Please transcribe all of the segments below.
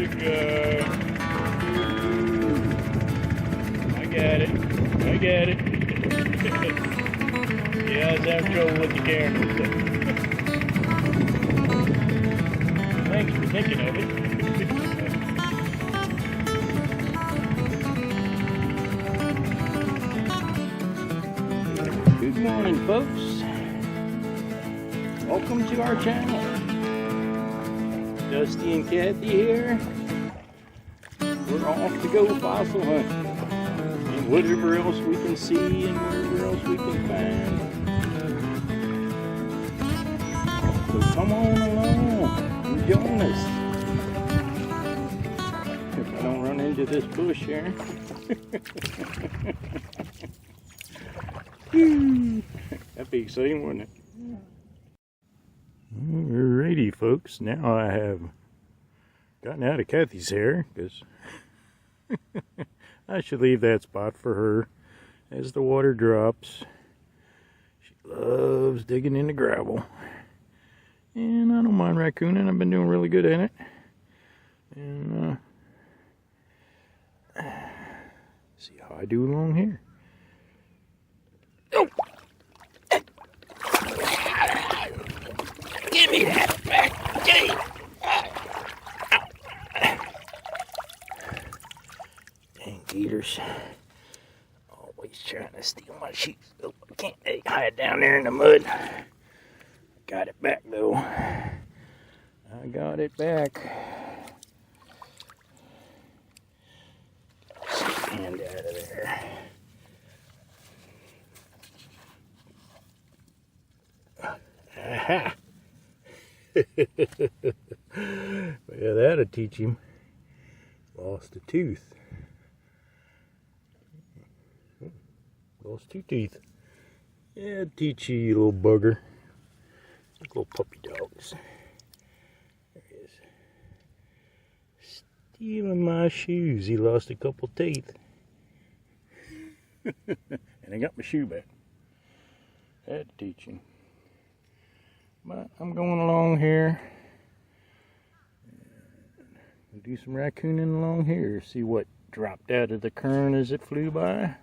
Good guy. I got it. I got it. Yeah, I was having trouble with the camera. So. Thanks for thinking of it. Good morning, folks. Welcome to our channel. Dusty and Kathy here. We're off to go fossil hunt. And whatever else we can see and wherever else we can find. So come on along and join us. If I don't run into this bush here. That'd be exciting, wouldn't it? Alrighty, folks. Now I have gotten out of Kathy's hair because I should leave that spot for her as the water drops. She loves digging in the gravel, and I don't mind raccooning. I've been doing really good at it. And see how I do along here. Oh! Give me that back! Get it! Dang gators. Always trying to steal my sheep. Oh, I can't hide down there in the mud. Got it back though. I got it back. Hand out of there. Aha! Yeah, that'll teach him. Lost a tooth. Lost 2 teeth. Yeah, teach you, you little bugger. Like little puppy dogs. There he is. Stealing my shoes. He lost a couple teeth. And I got my shoe back. Had to teach him. But I'm going along here. We'll do some raccooning along here. See what dropped out of the current as it flew by.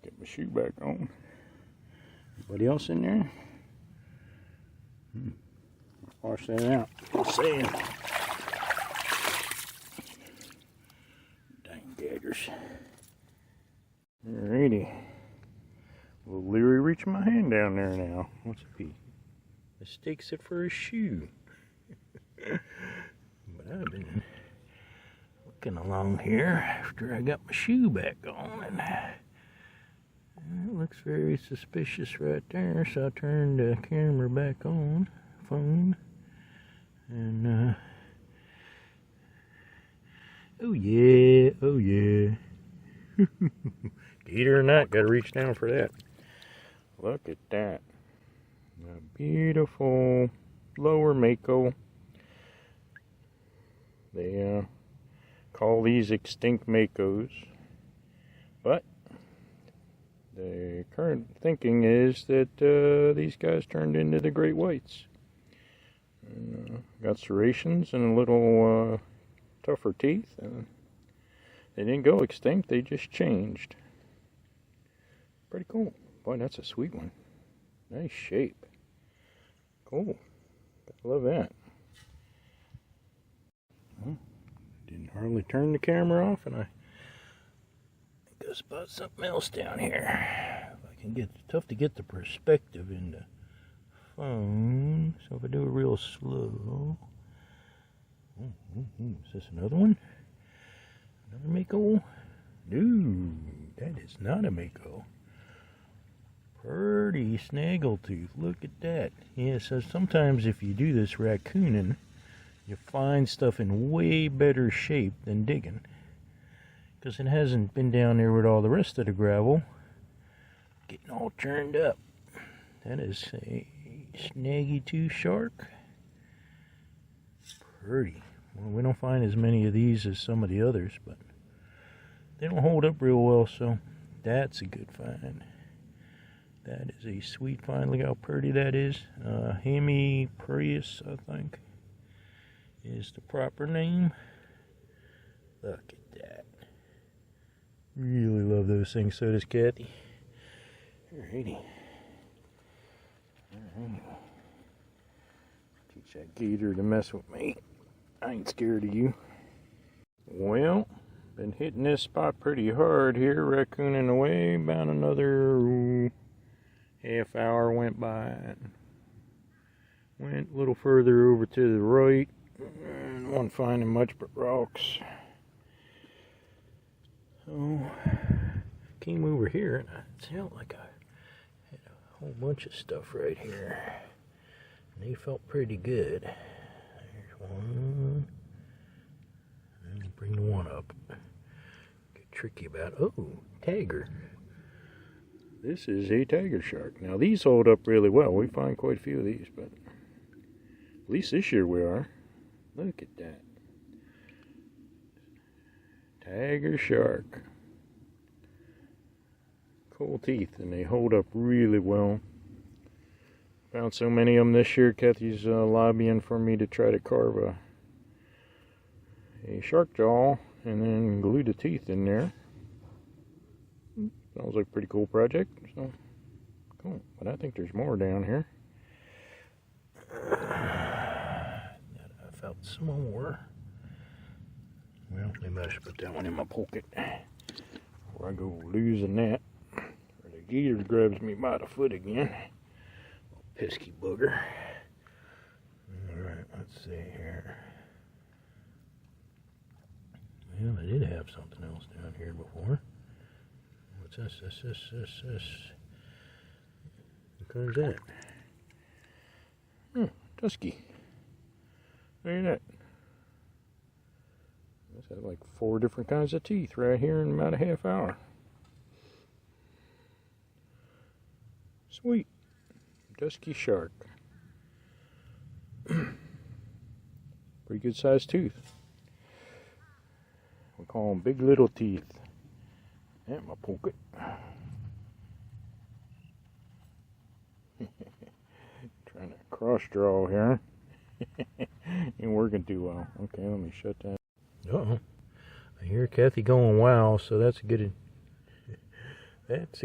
Get my shoe back on. Anybody else in there? Wash that out. Just saying. Dang gators. Alrighty. Will Leary reach my hand down there now? What's it be? Mistakes it for a shoe. But I've been looking along here after I got my shoe back on, and it looks very suspicious right there. So I turned the camera back on, phone, and oh yeah, oh yeah. Gator or not, gotta reach down for that. Look at that. A beautiful lower mako. They call these extinct makos. But the current thinking is that these guys turned into the great whites. And, got serrations and a little tougher teeth. They didn't go extinct, they just changed. Pretty cool. Boy, that's a sweet one. Nice shape. Cool. I love that. Well, didn't hardly turn the camera off, and I think I spot something else down here. If I can get, it's tough to get the perspective in the phone. So if I do it real slow. Is this another one? Another mako? No, that is not a mako. Pretty snaggletooth. Look at that. Yeah, so sometimes if you do this raccooning, you find stuff in way better shape than digging. Because it hasn't been down there with all the rest of the gravel getting all churned up. That is a snaggy tooth shark. Pretty. Well, we don't find as many of these as some of the others, but they don't hold up real well, so that's a good find. That is a sweet find. Look how pretty that is. Hemi Prius, I think. is the proper name. Look at that. Really love those things. So does Kathy. Alrighty. Alrighty. Teach that gator to mess with me. I ain't scared of you. Well, been hitting this spot pretty hard here, raccooning away. About another half hour went by. Went a little further over to the right. And wasn't finding much but rocks. So, came over here and I felt like I had a whole bunch of stuff right here. And they felt pretty good. There's one. And bring the one up. Get tricky about it. Oh, tiger. This is a tiger shark. Now these hold up really well. We find quite a few of these, but at least this year we are. Look at that. Tiger shark. Cool teeth, and they hold up really well. Found so many of them this year. Kathy's lobbying for me to try to carve a shark jaw and then glue the teeth in there. Sounds like a pretty cool project. So cool. But I think there's more down here. I felt some more. Well, maybe I should put that one in my pocket before I go losing that. Or the gator grabs me by the foot again. Pesky booger. Alright, let's see here. Well, I did have something else down here before. What's this? This. What color is that? Dusky. Look at that. This has like 4 different kinds of teeth right here in about a half hour. Sweet. Dusky shark. Pretty good sized tooth. We call them big little teeth. And my pocket. Trying to cross draw here. Ain't working too well. Okay, let me shut that. Uh-oh. I hear Kathy going wow, so that's a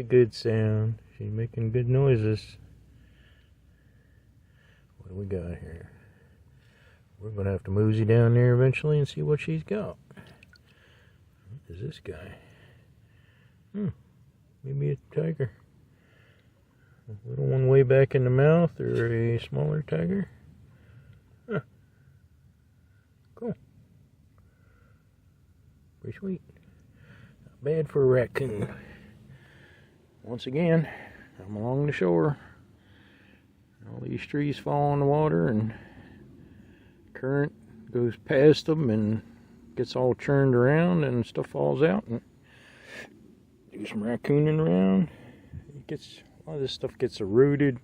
good sound. She's making good noises. What do we got here? We're gonna have to mosey down there eventually and see what she's got. What is this guy? Maybe a tiger. A little one way back in the mouth, or a smaller tiger. Huh. Cool. Pretty sweet. Not bad for a raccoon. Once again, I'm along the shore. All these trees fall in the water and current goes past them and gets all churned around and stuff falls out, and do some raccooning around. A lot of this stuff gets eroded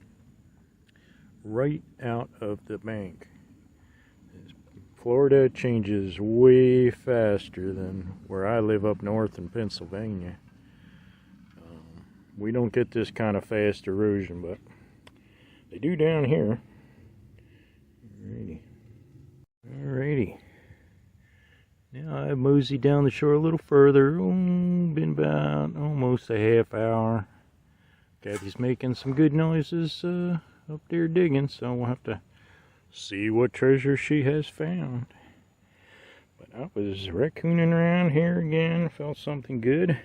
right out of the bank. Florida changes way faster than where I live up north in Pennsylvania. We don't get this kind of fast erosion, but they do down here. Alrighty. Now I've moseyed down the shore a little further. Been about almost a half hour. Kathy's making some good noises up there digging, so we'll have to see what treasure she has found. But I was raccooning around here again, felt something good.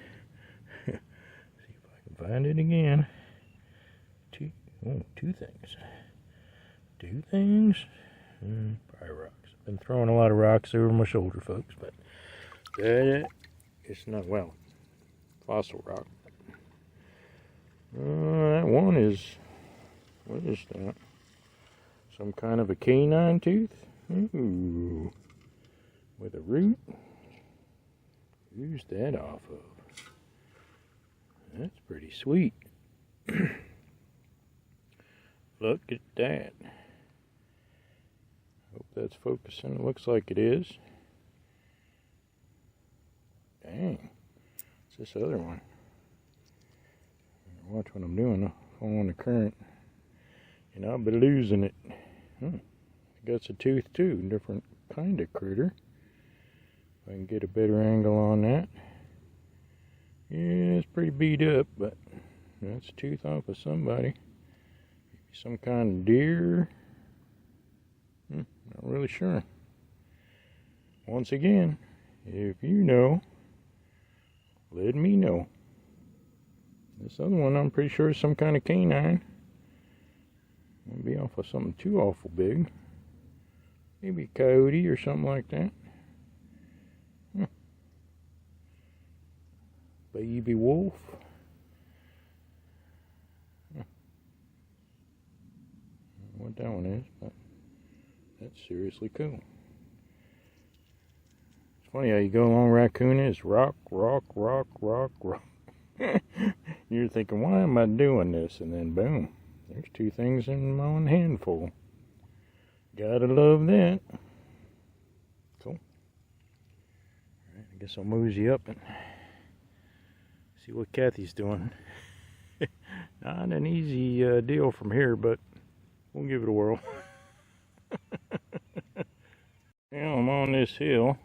See if I can find it again. Two things. 2 things? Probably rocks. I've been throwing a lot of rocks over my shoulder, folks, but it's not, well, fossil rock. That one is, what is that? Some kind of a canine tooth? Ooh. With a root? Who's that off of? That's pretty sweet. Look at that. Hope that's focusing. It looks like it is. Dang. What's this other one? Watch what I'm doing. Following the current. And I'll be losing it. got a tooth too, different kind of critter. If I can get a better angle on that. Yeah, it's pretty beat up, but that's a tooth off of somebody. Some kind of deer. Not really sure. Once again, if you know, let me know. This other one I'm pretty sure is some kind of canine. Won't be off of something too awful big. Maybe a coyote or something like that. Baby wolf. What that one is, but that's seriously cool. It's funny how you go along raccoon is rock, rock, rock, rock, rock. You're thinking, why am I doing this? And then boom, there's two things in my one handful. Gotta love that. Cool. Alright, I guess I'll mosey up and see what Kathy's doing. Not an easy deal from here, but we'll give it a whirl. Now I'm on this hill.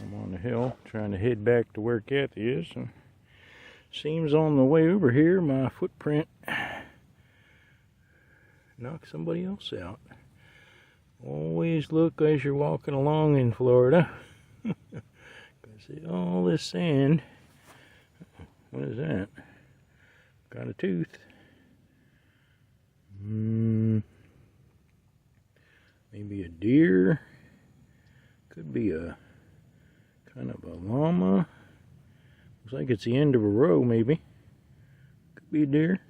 I'm on the hill trying to head back to where Kathy is. And seems on the way over here my footprint knocked somebody else out. Always look as you're walking along in Florida. See all this sand. What is that? Got a tooth. Maybe a deer. Could be a kind of a llama. Looks like it's the end of a row, maybe. Could be a deer.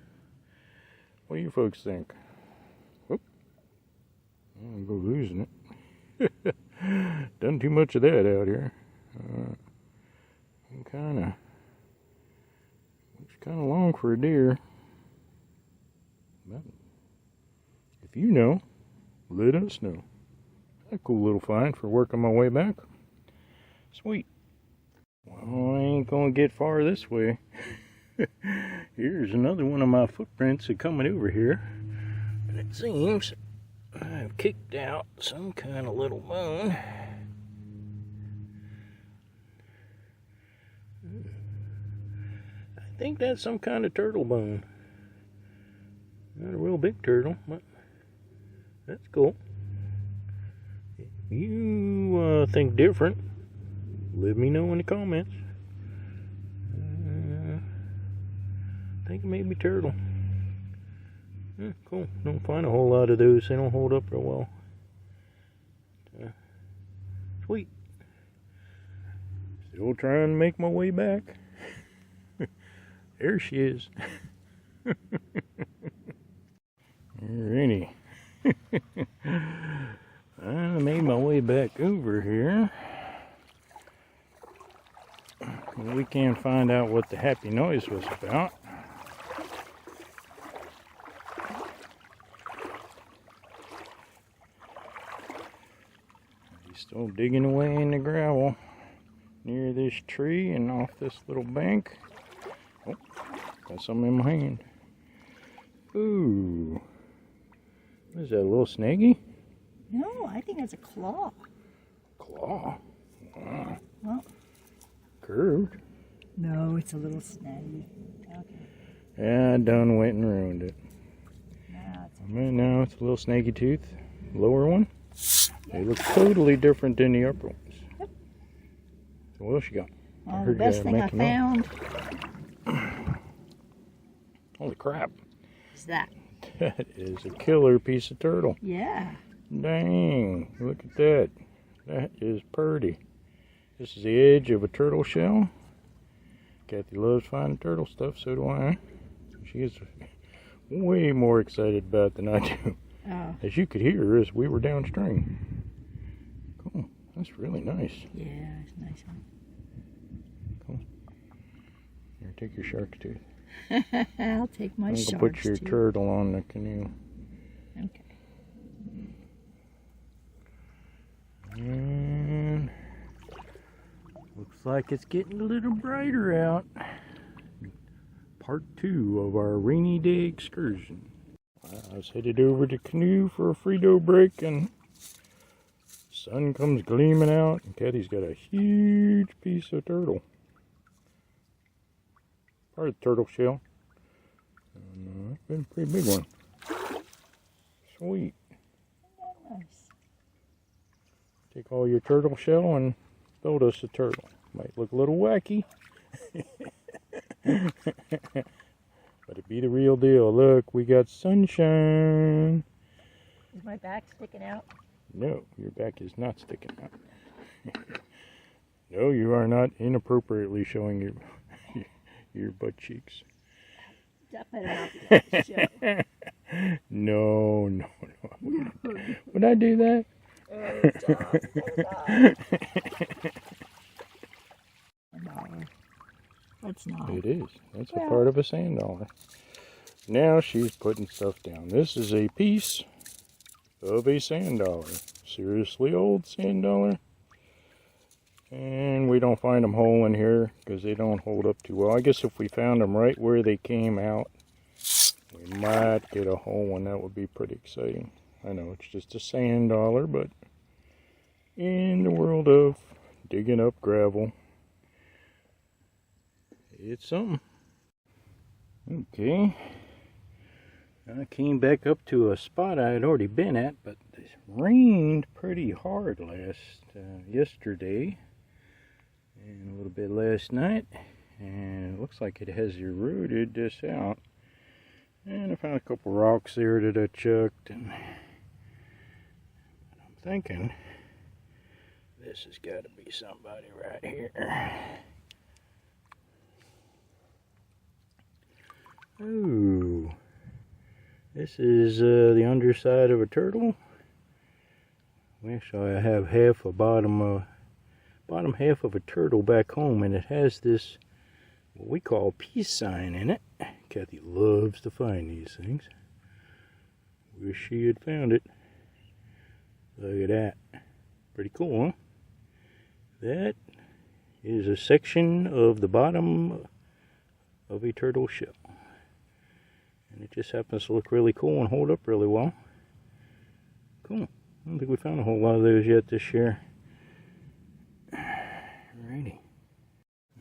What do you folks think? Whoop. I'm going to go losing it. Done too much of that out here. Looks kind of long for a deer. But if you know, let us know. A cool little find for working my way back. Sweet. Well, I ain't gonna get far this way. Here's another one of my footprints coming over here. And it seems I've kicked out some kind of little bone. I think that's some kind of turtle bone. Not a real big turtle, but that's cool. If you think different, let me know in the comments. I think it may be turtle. Cool. Don't find a whole lot of those. They don't hold up real well. Sweet. Still trying to make my way back. There she is. Alrighty. I made my way back over here. We can find out what the happy noise was about. He's still digging away in the gravel near this tree and off this little bank. Oh, got something in my hand. Ooh. What is that, a little snaggy? No, I think it's a claw. Claw? Wow. Well, curved? No, it's a little snaggy. Okay. Yeah, I done went and ruined it. Now it's a little snaggy tooth. Lower one. They look totally different than the upper ones. Yep. So what else you got? Well, the best thing I found. Holy crap. Is that? That is a killer piece of turtle. Yeah. Dang, look at that. That is purty. This is the edge of a turtle shell. Kathy loves finding turtle stuff, so do I. She is way more excited about it than I do. Oh. As you could hear as we were downstream. Cool, that's really nice. Yeah, it's a nice one. Cool. Here, take your shark tooth. I'll take my shark tooth. Put your turtle on the canoe. Okay. And looks like it's getting a little brighter out. Part 2 of our rainy day excursion. I was headed over to canoe for a Frito break, and sun comes gleaming out, and Kathy's got a huge piece of turtle. Part of the turtle shell. And, it's been a pretty big one. Sweet. Nice. Take all your turtle shell and build us a turtle. Might look a little wacky. But it be the real deal. Look, we got sunshine. Is my back sticking out? No, your back is not sticking out. No, you are not inappropriately showing your butt cheeks. That better not be show. No. Would I do that? That's not. It is. That's a part of a sand dollar. Now she's putting stuff down. This is a piece of a sand dollar. Seriously old sand dollar. And we don't find them whole in here because they don't hold up too well. I guess if we found them right where they came out, we might get a whole one. That would be pretty exciting. I know it's just a sand dollar, but in the world of digging up gravel, it's something. Okay. I came back up to a spot I had already been at, but it rained pretty hard yesterday and a little bit last night, and it looks like it has eroded this out. And I found a couple rocks there that I chucked, and I'm thinking this has got to be somebody right here. Oh, this is the underside of a turtle. Actually, I have half a bottom half of a turtle back home, and it has this what we call peace sign in it. Kathy loves to find these things. Wish she had found it. Look at that. Pretty cool, huh? That is a section of the bottom of a turtle shell. And it just happens to look really cool and hold up really well. Cool. I don't think we found a whole lot of those yet this year. Alrighty.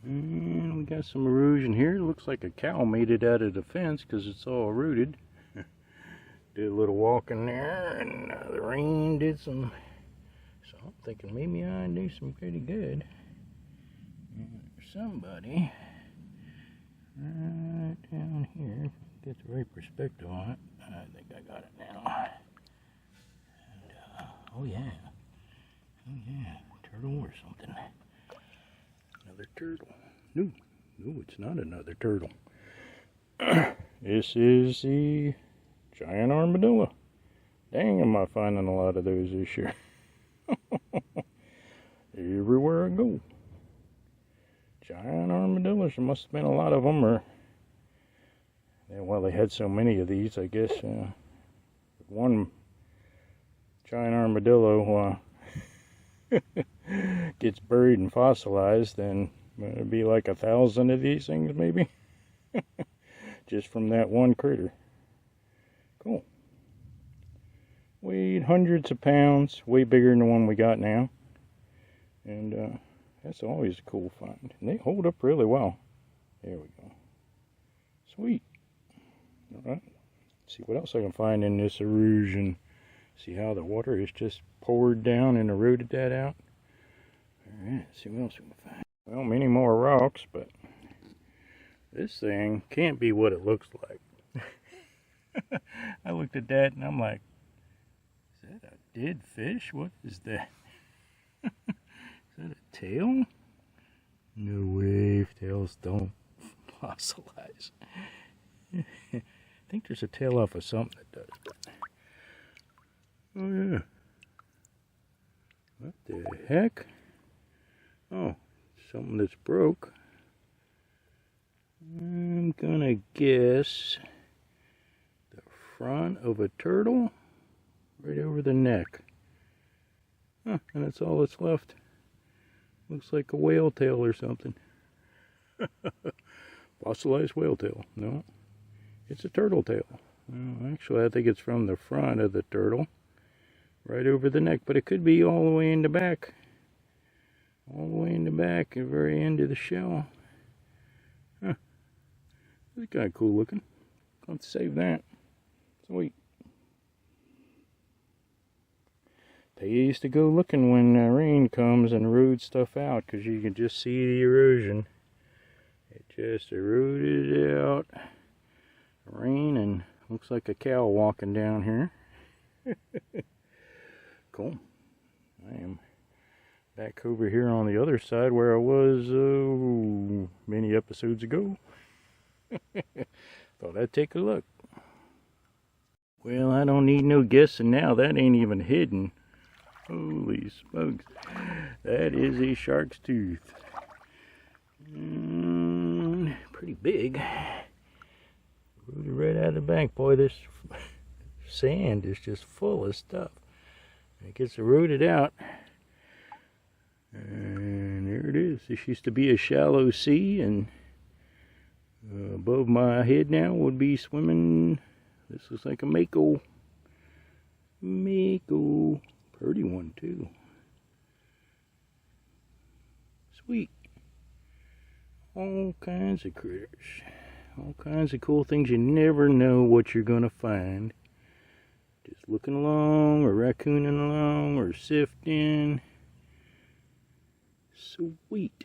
And we got some erosion here. It looks like a cow made it out of the fence because it's all rooted. Did a little walking there, and the rain did some. So I'm thinking maybe I do some pretty good. And there's somebody right down here. Get the right perspective on it. I think I got it now. And, oh yeah, turtle or something. Another turtle. No, it's not another turtle. This is the giant armadillo. Dang, am I finding a lot of those this year. Everywhere I go. Giant armadillos. There must have been a lot of them, or well, they had so many of these, I guess. One giant armadillo gets buried and fossilized, then it'd be like 1,000 of these things, maybe. Just from that one critter. Cool. Weighed hundreds of pounds, way bigger than the one we got now. And that's always a cool find. And they hold up really well. There we go. Sweet. Alright, see what else I can find in this erosion. See how the water is just poured down and eroded that out. Alright, see what else we can find. Well, many more rocks, but this thing can't be what it looks like. I looked at that and I'm like, is that a dead fish? What is that? Is that a tail? No way, tails don't fossilize. I think there's a tail off of something that does, but oh yeah. What the heck? Oh, something that's broke. I'm gonna guess the front of a turtle right over the neck. Huh, and that's all that's left. Looks like a whale tail or something. Fossilized whale tail. No. It's a turtle tail. Well, actually, I think it's from the front of the turtle, right over the neck, but it could be all the way in the back. All the way in the back, the very end of the shell. Huh. That's kind of cool looking. Let's save that. Sweet. They used to go looking when rain comes and erode stuff out, because you can just see the erosion. It just eroded it out. Rain, and looks like a cow walking down here. Cool. I am back over here on the other side where I was many episodes ago. Thought I'd take a look. Well, I don't need no guessing now. That ain't even hidden. Holy smokes. That is a shark's tooth. Pretty big. Rooted right out of the bank. Boy, this sand is just full of stuff. It gets rooted out. And there it is. This used to be a shallow sea, and above my head now would be swimming. This looks like a mako. Mako. Pretty one too. Sweet. All kinds of critters. All kinds of cool things. You never know what you're gonna find. Just looking along, or raccooning along, or sifting. Sweet.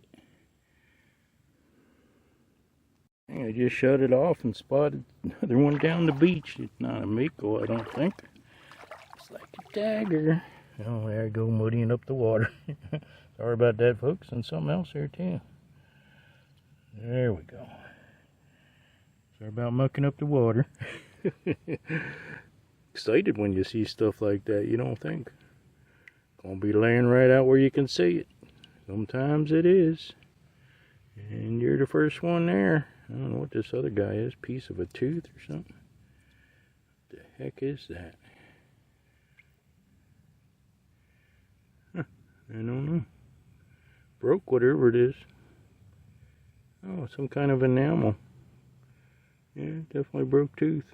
I just shut it off and spotted another one down the beach. It's not a mako, I don't think. It's like a dagger. Oh, there I go, muddying up the water. Sorry about that, folks. And something else here, too. There we go. Sorry about mucking up the water. Excited when you see stuff like that, you don't think. Gonna be laying right out where you can see it. Sometimes it is. And you're the first one there. I don't know what this other guy is. Piece of a tooth or something. What the heck is that? Huh, I don't know. Broke whatever it is. Oh, some kind of enamel. Yeah, definitely broke tooth.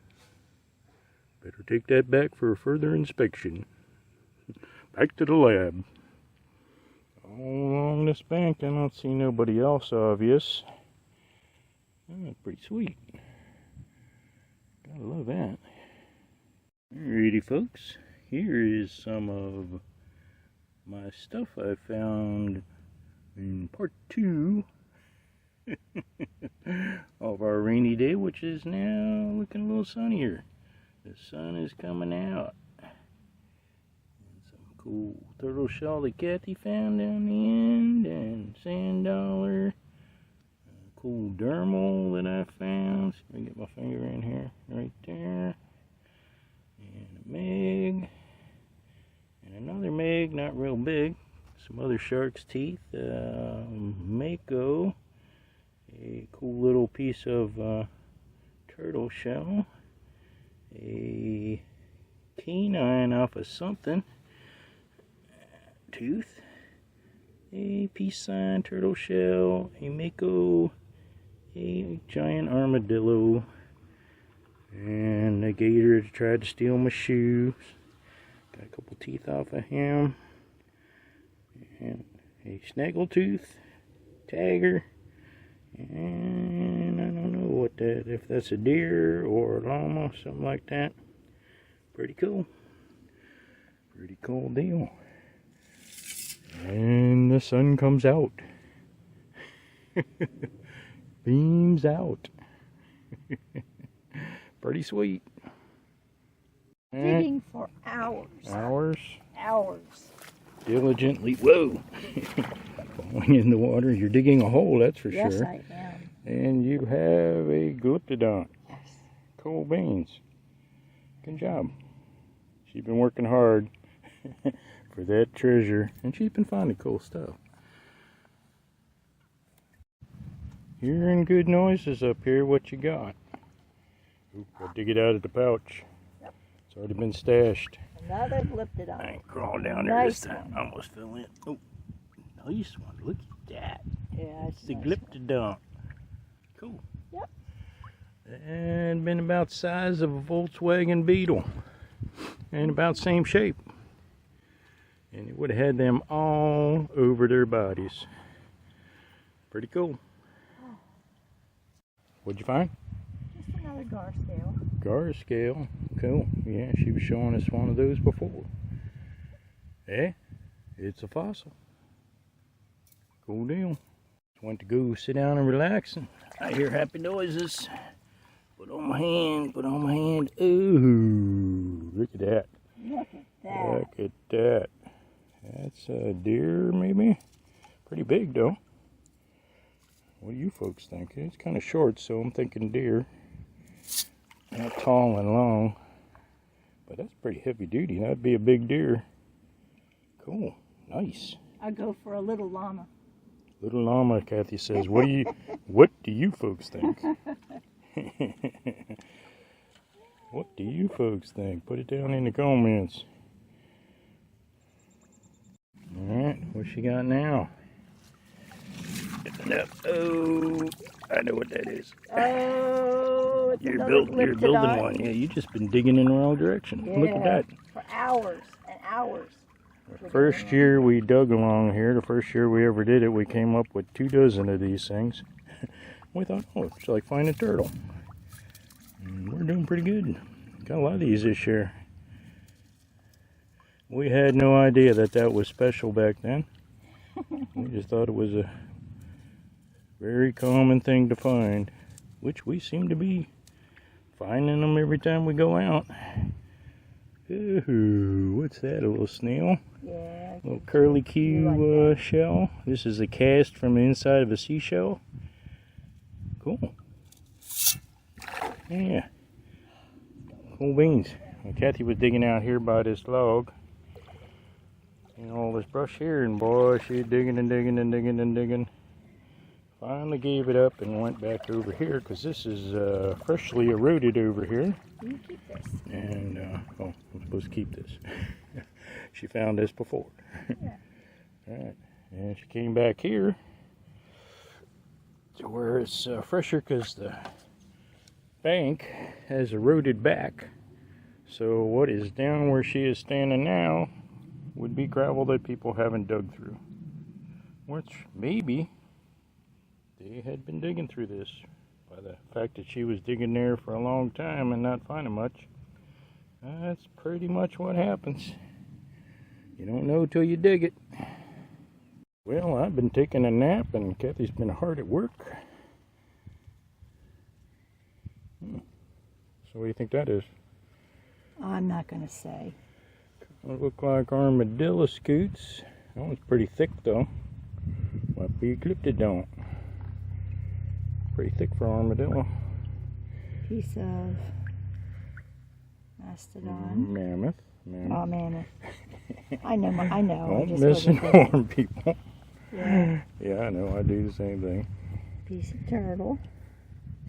Better take that back for further inspection. Back to the lab. All along this bank, I don't see nobody else obvious. Oh, that's pretty sweet. Gotta love that. Alrighty, folks. Here is some of my stuff I found in part 2 of our rainy day, which is now looking a little sunnier. The sun is coming out. And some cool turtle shell that Kathy found down the end, and sand dollar. Cool dermal that I found. Let me get my finger in here, right there. And a meg. And another meg, not real big. Some other shark's teeth. Mako. A cool little piece of turtle shell. A canine off of something. Tooth. A peace sign turtle shell. A Mako. A giant armadillo. And a gator that tried to steal my shoes. Got a couple teeth off of him. And a snaggletooth. Tagger. And I don't know what that, if that's a deer or a llama, something like that. Pretty cool. Pretty cool deal. And the sun comes out. Beams out. Pretty sweet. Digging for hours. Hours? Hours. Diligently. Whoa! Falling in the water. You're digging a hole, that's for Yes, sure. I am. And you have a glyptodont. Yes. Cool beans. Good job. She's been working hard for that treasure. And she's been finding cool stuff. Hearing good noises up here. What you got? Oop, I'll dig it out of the pouch. Yep. It's already been stashed. Another glyptodont. I ain't crawling down there Nice this time. one. I almost fell in. Oh, nice one. Look at that. Yeah, it's It's the nice. glyptodont. Cool. Yep. and been about the size of a Volkswagen Beetle and about same shape, and it would have had them all over their bodies. Pretty cool. What'd you find? Just another gar scale. Gar scale. Cool. Yeah, she was showing us one of those before. Eh? It's a fossil. Cool deal. Went to go sit down and relax, and I hear happy noises. Put on my hand, put on my hand. Ooh, look at that. Look at that. Look at that. That's a deer, maybe? Pretty big, though. What do you folks think? It's kind of short, so I'm thinking deer. Not tall and long, but that's pretty heavy duty. That'd be a big deer. Cool. Nice. I'll go for a little llama. Little llama, Kathy says. What do you folks think? What do you folks think? Put it down in the comments. Alright, what she got now? Oh, I know what that is. Oh, it's You're another building one. Yeah, you just been digging in the wrong direction. Yeah, Look at that. for hours and hours. The first year we dug along here, the first year we ever did it, we came up with 24 of these things. We thought, oh, it's like finding a turtle. And we're doing pretty good. Got a lot of these this year. We had no idea that that was special back then. We just thought it was a very common thing to find, which we seem to be finding them every time we go out. Ooh, what's that? A little snail? Yeah. Little curly Q shell. This is a cast from the inside of a seashell. Cool. Yeah. Cool beans. Well, Kathy was digging out here by this log. And all this brush here, and boy, she's digging and digging and digging and digging. Finally gave it up and went back over here because this is freshly eroded over here. You keep this. And, oh, I'm supposed to keep this. She found this before. Yeah. Alright, and she came back here to where it's fresher because the bank has eroded back. So what is down where she is standing now would be gravel that people haven't dug through. Which maybe they had been digging through this by the fact that she was digging there for a long time and not finding much. That's pretty much what happens. You don't know till you dig it. Well, I've been taking a nap and Kathy's been hard at work. So what do you think that is? I'm not going to say. It look like armadillo scoots. That one's pretty thick though. Might be ecliptodont. Pretty thick for armadillo. Piece of mastodon. Mammoth. Oh, mammoth. I know. I Don't just misinform people. Yeah. Yeah, I know. I do the same thing. Piece of turtle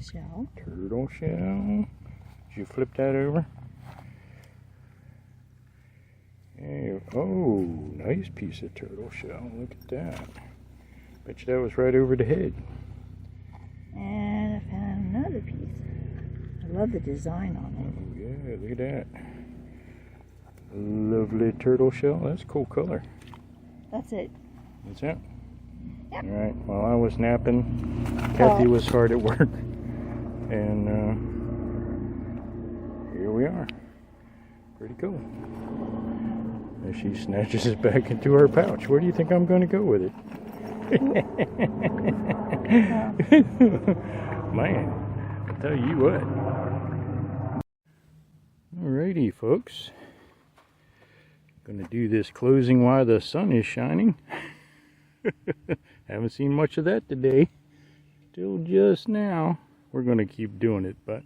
shell. Turtle shell. Did you flip that over? Hey, oh, nice piece of turtle shell. Look at that. Bet you that was right over the head. And I found another piece. I love the design on Oh, yeah, look at that. Lovely turtle shell. That's a cool color. it. That's it. That's it? Yep. Alright, while I was napping, Kathy was hard at work. And here we are. Pretty cool. And she snatches it back into her pouch. Where do you think I'm going to go with it? Man, I tell you what. Alrighty, folks. Gonna do this closing while the sun is shining. Haven't seen much of that today. Till just now. We're gonna keep doing it, but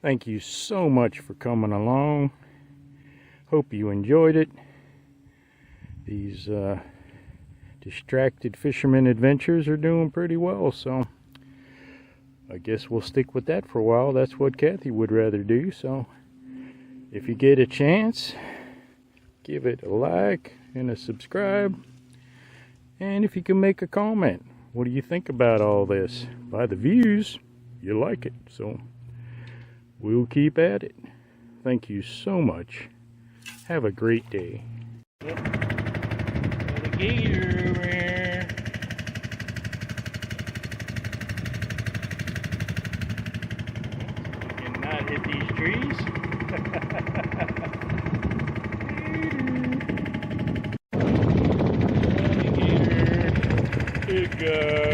thank you so much for coming along. Hope you enjoyed it. These distracted fisherman adventures are doing pretty well, so I guess we'll stick with that for a while. That's what Kathy would rather do, so if you get a chance, give it a like and a subscribe, and if you can make a comment. What do you think about all this? By the views, you like it. So we'll keep at it. Thank you so much. Have a great day. Yep. Alligator over here. You cannot hit these trees. Alligator. Good guy.